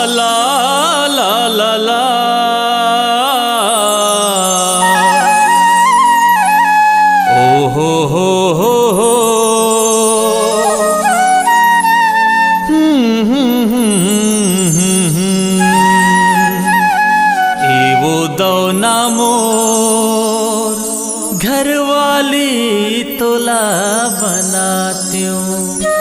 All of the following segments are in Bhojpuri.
ला ला ला ला ओ हो एवो दौना मोर घरवाली तोला बनात्यूं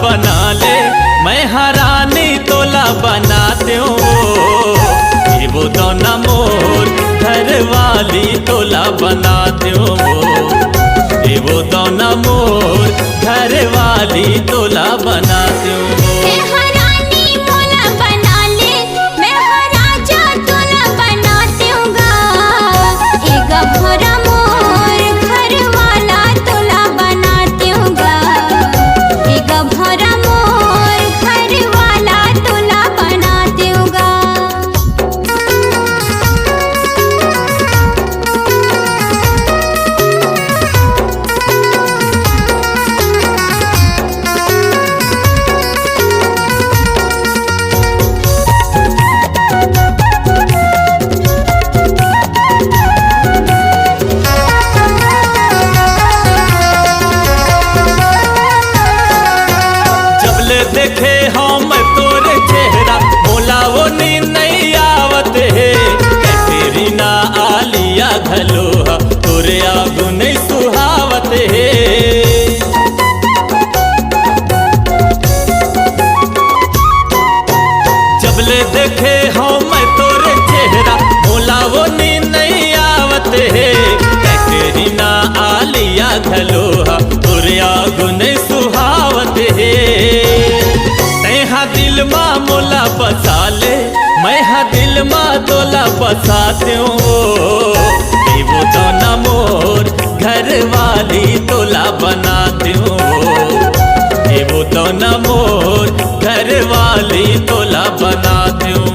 बना ले मैं हरानी तोला बनाते हूँ ये वो दौना मोर घर वाली तोला बनाते हूँ ये वो दौना मोर घर वाली तोला बनाते हूँ देखे हम तोरे चेहरा मोला वो नींद नहीं आवत है तेरी ना आलिया घलोहा तोरे आगू नहीं सुहावत है जबले देखे हम तोरे चेहरा मोला वो नींद नहीं आवत है तेरी ना आलिया घलोहा तोरे आगू नहीं सुहावत है दिल माँ मोला बसा ले मैं हाँ दिल माँ तोला बसाते हूँ वो दौना मोर घर वाली तोला बनाती हूँ वो दौना मोर घर वाली तोला बनाती हूँ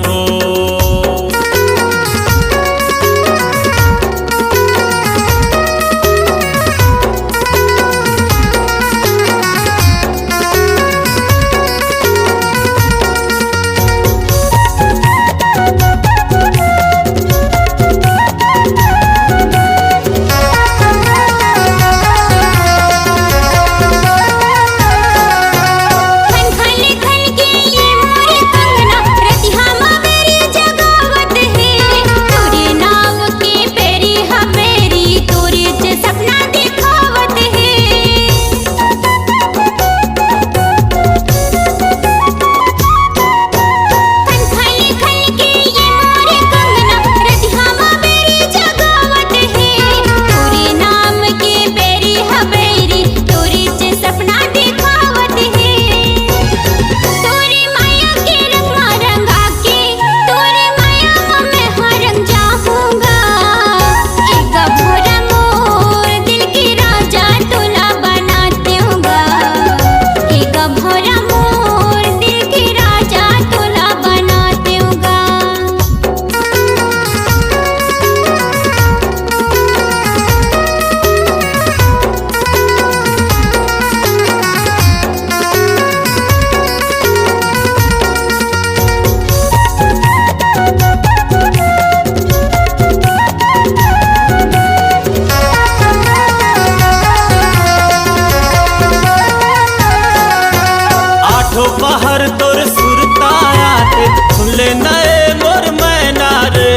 बाहर तोर सुरताया थे सुन ले नए मोर मैना रे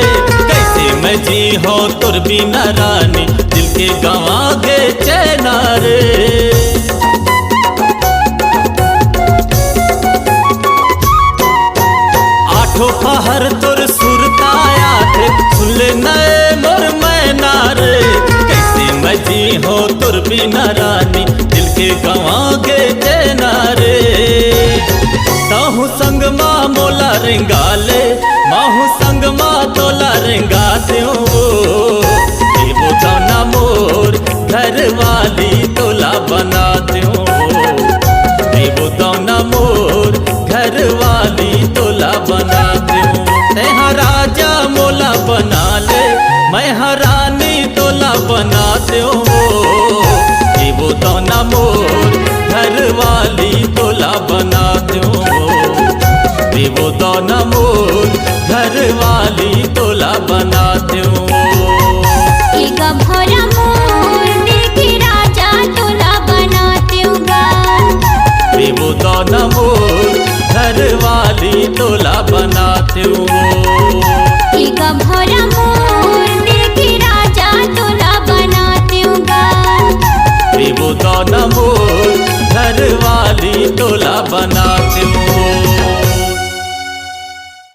कैसे मैं जी हो तोर बिना रानी दिल के गवा गे चैना रे आठों पहर तोर सुरताया थे सुन ले नए मोर मैना रे कैसे मैं जी हो तोर बिना रानी दिल के गवा गे चैना रे ताहू संग माँ मोला रेंगा ले माहू संग माँ तोला रेंगा दूं वो दौना मोर घर वाली तोला बना दूं मैं हरानी तोला बना दो वो दोना मोर घर वाली तोला बना दो वो दोना मोर घर वाली तो